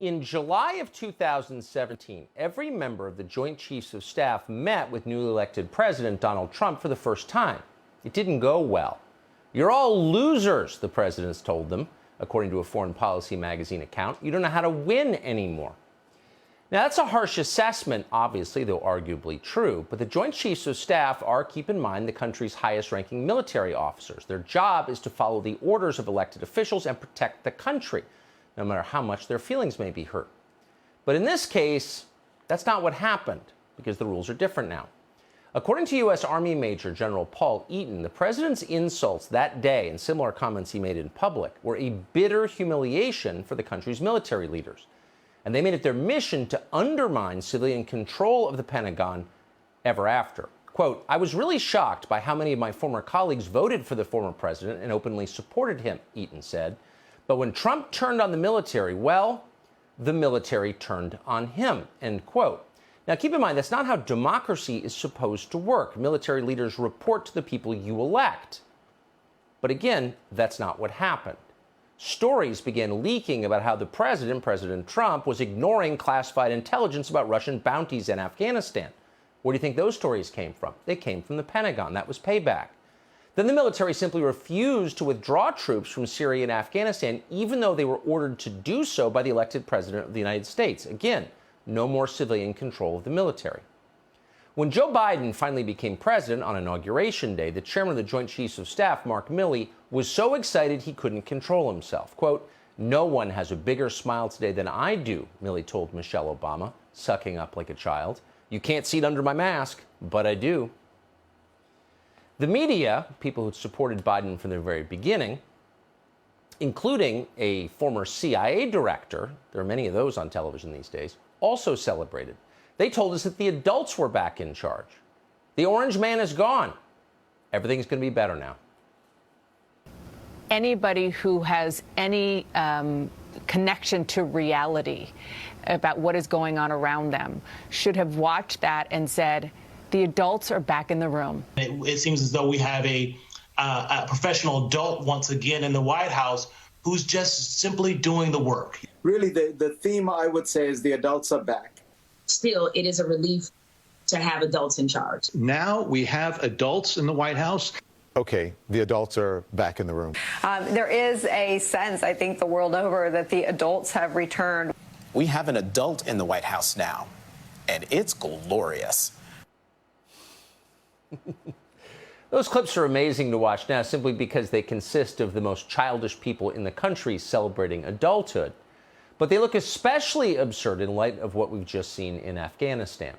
In July of 2017, every member of the Joint Chiefs of Staff met with newly elected President Donald Trump for the first time. It didn't go well. You're all losers, the presidents told them, according to a Foreign Policy magazine account. You don't know how to win anymore. Now, that's a harsh assessment, obviously, though arguably true. But the Joint Chiefs of Staff are, keep in mind, the country's highest-ranking military officers. Their job is to follow the orders of elected officials and protect the country, no matter how much their feelings may be hurt. But in this case, that's not what happened, because the rules are different now. According to U.S. Army Major General Paul Eaton, the president's insults that day and similar comments he made in public were a bitter humiliation for the country's military leaders. And they made it their mission to undermine civilian control of the Pentagon ever after. Quote, I was really shocked by how many of my former colleagues voted for the former president and openly supported him, Eaton said. But when Trump turned on the military, well, the military turned on him, end quote. Now, keep in mind, that's not how democracy is supposed to work. Military leaders report to the people you elect. But again, that's not what happened. Stories began leaking about how the president, President Trump, was ignoring classified intelligence about Russian bounties in Afghanistan. Where do you think those stories came from? They came from the Pentagon. That was payback. Then the military simply refused to withdraw troops from Syria and Afghanistan, even though they were ordered to do so by the elected president of the United States. Again, no more civilian control of the military. When Joe Biden finally became president on Inauguration Day, the chairman of the Joint Chiefs of Staff, Mark Milley, was so excited he couldn't control himself. Quote, no one has a bigger smile today than I do, Milley told Michelle Obama, sucking up like a child. You can't see it under my mask, but I do. The media, people who supported Biden from the very beginning, including a former CIA director, there are many of those on television these days, also celebrated. They told us that the adults were back in charge. The orange man is gone. Everything's going to be better now. Anybody who has any connection to reality about what is going on around them should have watched that and said, the adults are back in the room. It seems as though we have a professional adult once again in the White House who's just simply doing the work. Really, the theme, I would say, is the adults are back. Still, it is a relief to have adults in charge. Now we have adults in the White House. Okay, the adults are back in the room. There is a sense, I think, the world over that the adults have returned. We have an adult in the White House now, and it's glorious. Those clips are amazing to watch now simply because they consist of the most childish people in the country celebrating adulthood. But they look especially absurd in light of what we've just seen in Afghanistan.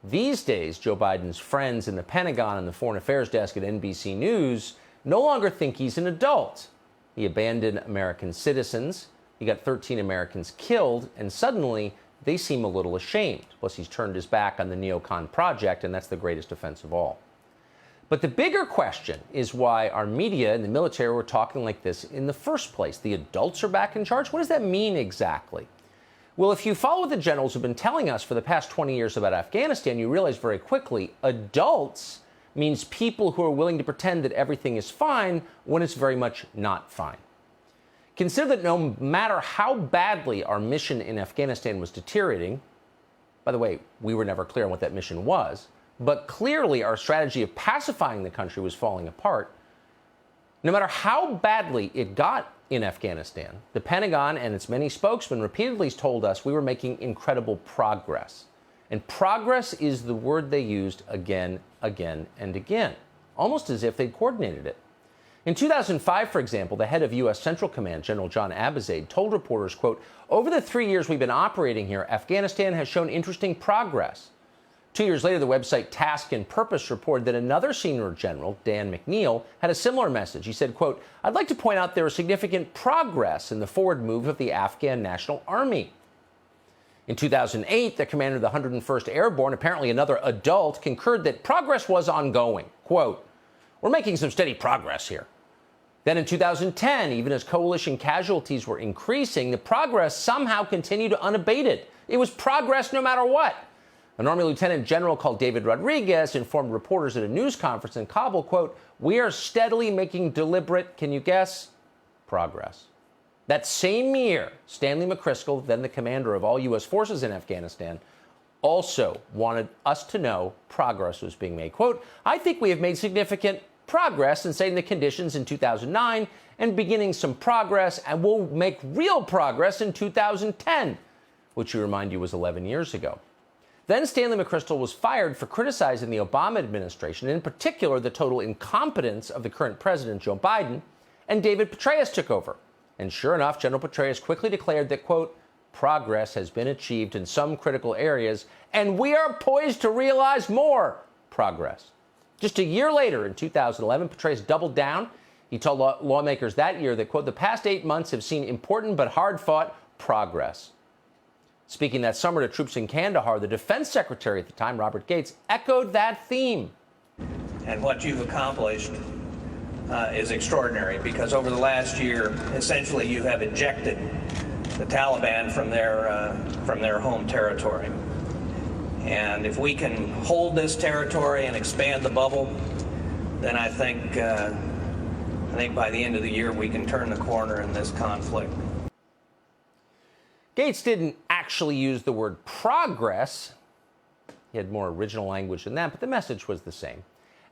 These days, Joe Biden's friends in the Pentagon and the Foreign Affairs desk at NBC News no longer think he's an adult. He abandoned American citizens, he got 13 Americans killed, and suddenly they seem a little ashamed. Plus, he's turned his back on the neocon project, and that's the greatest offense of all. But the bigger question is why our media and the military were talking like this in the first place. The adults are back in charge? What does that mean exactly? Well, if you follow what the generals have been telling us for the past 20 years about Afghanistan, you realize very quickly adults means people who are willing to pretend that everything is fine when it's very much not fine. Consider that no matter how badly our mission in Afghanistan was deteriorating, by the way, we were never clear on what that mission was, but clearly our strategy of pacifying the country was falling apart. No matter how badly it got in Afghanistan, the Pentagon and its many spokesmen repeatedly told us we were making incredible progress. And progress is the word they used again, and again, almost as if they'd coordinated it. In 2005, for example, the head of U.S. Central Command, General John Abizaid, told reporters, quote, over the 3 years we've been operating here, Afghanistan has shown interesting progress. 2 years later, the website Task and Purpose reported that another senior general, Dan McNeil, had a similar message. He said, quote, I'd like to point out there is significant progress in the forward move of the Afghan National Army. In 2008, the commander of the 101st Airborne, apparently another adult, concurred that progress was ongoing. Quote, we're making some steady progress here. Then in 2010, even as coalition casualties were increasing, the progress somehow continued unabated. It was progress no matter what. An Army Lieutenant General called David Rodriguez informed reporters at a news conference in Kabul, quote, we are steadily making deliberate, can you guess, progress. That same year, Stanley McChrystal, then the commander of all U.S. forces in Afghanistan, also wanted us to know progress was being made. Quote, I think we have made significant progress in setting the conditions in 2009 and beginning some progress, and we'll make real progress in 2010, which we remind you was 11 years ago. Then Stanley McChrystal was fired for criticizing the Obama administration, in particular the total incompetence of the current president, Joe Biden, and David Petraeus took over. And sure enough, General Petraeus quickly declared that, quote, progress has been achieved in some critical areas, and we are poised to realize more progress. Just a year later, in 2011, Petraeus doubled down. He told lawmakers that year that, quote, the past 8 months have seen important but hard-fought progress. Speaking that summer to troops in Kandahar, the defense secretary at the time, Robert Gates, echoed that theme. And what you've accomplished is extraordinary, because over the last year, essentially, you have ejected the Taliban from their home territory. And if we can hold this territory and expand the bubble, then I think by the end of the year we can turn the corner in this conflict. Gates didn't actually use the word progress. He had more original language than that, but the message was the same.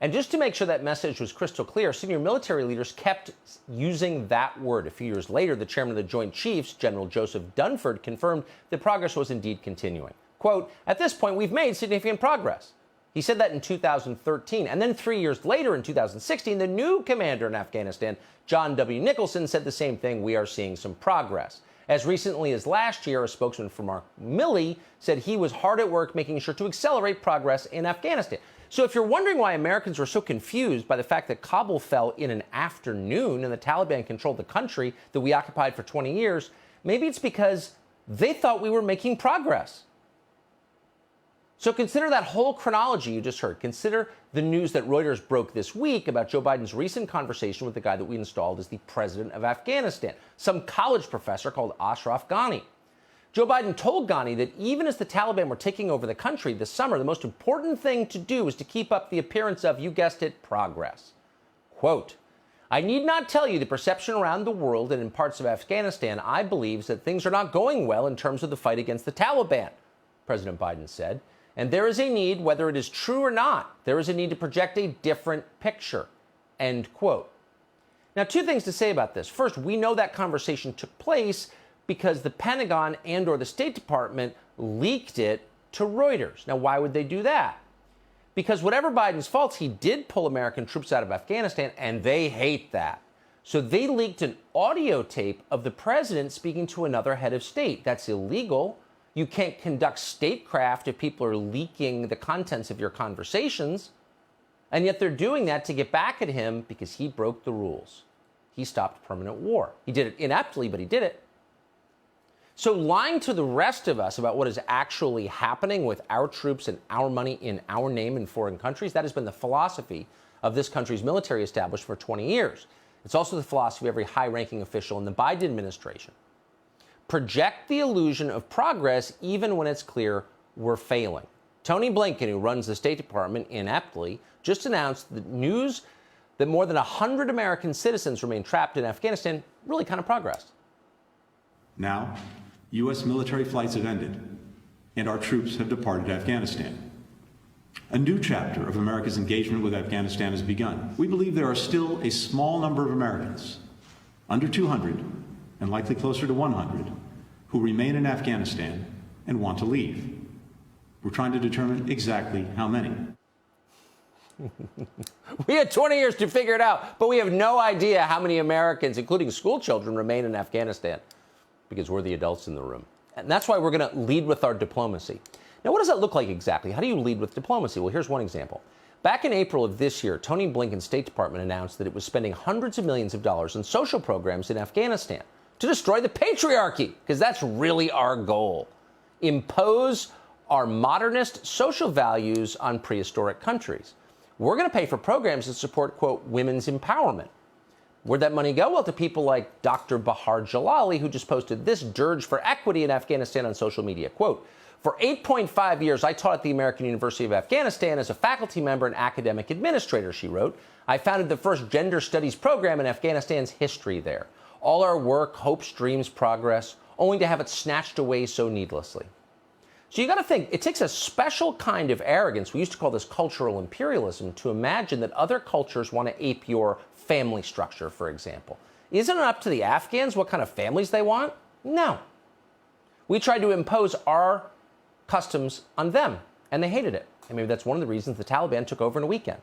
And just to make sure that message was crystal clear, senior military leaders kept using that word. A few years later, the chairman of the Joint Chiefs, General Joseph Dunford, confirmed that progress was indeed continuing. Quote, at this point, we've made significant progress. He said that in 2013. And then 3 years later, in 2016, the new commander in Afghanistan, John W. Nicholson, said the same thing. We are seeing some progress. As recently as last year, a spokesman for Mark Milley said he was hard at work making sure to accelerate progress in Afghanistan. So if you're wondering why Americans were so confused by the fact that Kabul fell in an afternoon and the Taliban controlled the country that we occupied for 20 years, maybe it's because they thought we were making progress. So consider that whole chronology you just heard. Consider the news that Reuters broke this week about Joe Biden's recent conversation with the guy that we installed as the president of Afghanistan, some college professor called Ashraf Ghani. Joe Biden told Ghani that even as the Taliban were taking over the country this summer, the most important thing to do is to keep up the appearance of, you guessed it, progress. Quote, I need not tell you the perception around the world and in parts of Afghanistan, I believe, is that things are not going well in terms of the fight against the Taliban, President Biden said. And there is a need, whether it is true or not, there is a need to project a different picture, end quote. Now, two things to say about this. First, we know that conversation took place because the Pentagon and or the State Department leaked it to Reuters. Now, why would they do that? Because whatever Biden's faults, he did pull American troops out of Afghanistan, and they hate that. So they leaked an audio tape of the president speaking to another head of state. That's illegal. You can't conduct statecraft if people are leaking the contents of your conversations. And yet they're doing that to get back at him because he broke the rules. He stopped permanent war. He did it ineptly, but he did it. So lying to the rest of us about what is actually happening with our troops and our money in our name in foreign countries, that has been the philosophy of this country's military establishment for 20 years. It's also the philosophy of every high-ranking official in the Biden administration. Project the illusion of progress even when it's clear we're failing. Tony Blinken, who runs the State Department ineptly, just announced the news that more than 100 American citizens remain trapped in Afghanistan really kind of progressed. Now, U.S. military flights have ended, and our troops have departed Afghanistan. A new chapter of America's engagement with Afghanistan has begun. We believe there are still a small number of Americans, under 200, and likely closer to 100, who remain in Afghanistan and want to leave. We're trying to determine exactly how many. We had 20 years to figure it out, but we have no idea how many Americans, including school children, remain in Afghanistan because we're the adults in the room. And that's why we're going to lead with our diplomacy. Now, what does that look like exactly? How do you lead with diplomacy? Well, here's one example. Back in April of this year, Tony Blinken's State Department announced that it was spending hundreds of millions of dollars in social programs in Afghanistan to destroy the patriarchy, because that's really our goal. Impose our modernist social values on prehistoric countries. We're going to pay for programs that support, quote, women's empowerment. Where'd that money go? Well, to people like Dr. Bahar Jalali, who just posted this dirge for equity in Afghanistan on social media. Quote, for 8.5 years, I taught at the American University of Afghanistan as a faculty member and academic administrator, she wrote. I founded the first gender studies program in Afghanistan's history there. All our work, hopes, dreams, progress, only to have it snatched away so needlessly. So you got to think, it takes a special kind of arrogance, we used to call this cultural imperialism, to imagine that other cultures want to ape your family structure, for example. Isn't it up to the Afghans what kind of families they want? No. We tried to impose our customs on them, and they hated it. And maybe that's one of the reasons the Taliban took over in a weekend.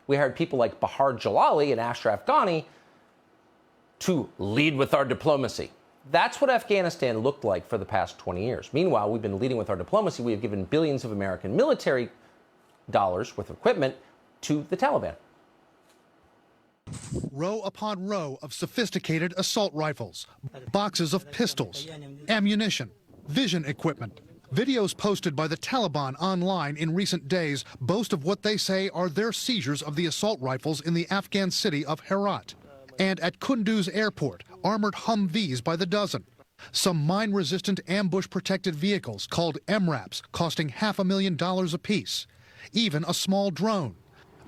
We hired people like Bahar Jalali and Ashraf Ghani to lead with our diplomacy. That's what Afghanistan looked like for the past 20 years. Meanwhile, we've been leading with our diplomacy. We have given billions of American military dollars worth of equipment to the Taliban. Row upon row of sophisticated assault rifles, boxes of pistols, ammunition, vision equipment. Videos posted by the Taliban online in recent days boast of what they say are their seizures of the assault rifles in the Afghan city of Herat. And at Kunduz airport, armored Humvees by the dozen. Some mine-resistant ambush-protected vehicles called MRAPs costing $500,000 apiece. Even a small drone.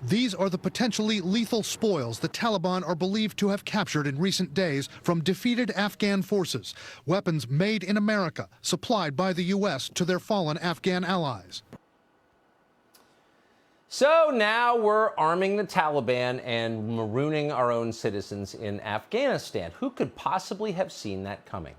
These are the potentially lethal spoils the Taliban are believed to have captured in recent days from defeated Afghan forces. Weapons made in America, supplied by the U.S. to their fallen Afghan allies. So now we're arming the Taliban and marooning our own citizens in Afghanistan. Who could possibly have seen that coming?